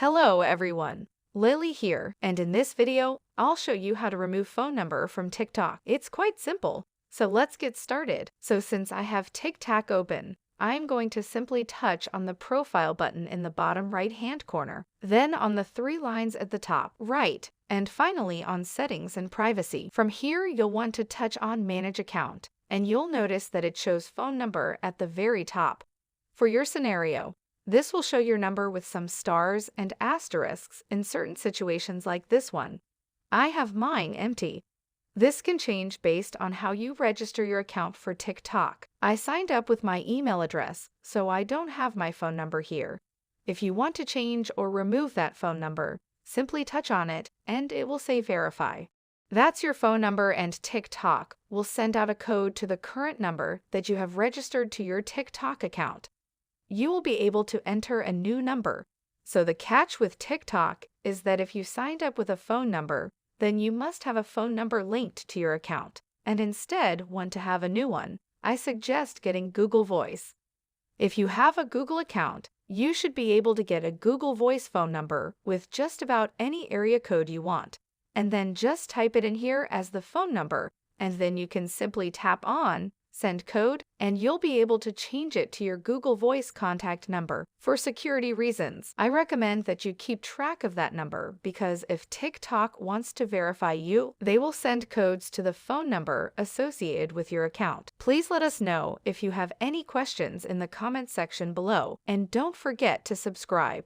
Hello everyone, Lily here, and in this video, I'll show you how to remove phone number from TikTok. It's quite simple, so let's get started. So since I have TikTok open, I'm going to simply touch on the profile button in the bottom right-hand corner, then on the three lines at the top right, and finally on settings and privacy. From here, you'll want to touch on manage account, and you'll notice that it shows phone number at the very top. For your scenario, this will show your number with some stars and asterisks in certain situations like this one. I have mine empty. This can change based on how you register your account for TikTok. I signed up with my email address, so I don't have my phone number here. If you want to change or remove that phone number, simply touch on it and it will say verify. That's your phone number, and TikTok will send out a code to the current number that you have registered to your TikTok account. You will be able to enter a new number. So the catch with TikTok is that if you signed up with a phone number, then you must have a phone number linked to your account, and instead want to have a new one. I suggest getting Google Voice. If you have a Google account, you should be able to get a Google Voice phone number with just about any area code you want, and then just type it in here as the phone number, and then you can simply tap on Send Code, and you'll be able to change it to your Google Voice contact number. For security reasons, I recommend that you keep track of that number, because if TikTok wants to verify you, they will send codes to the phone number associated with your account. Please let us know if you have any questions in the comment section below, and don't forget to subscribe.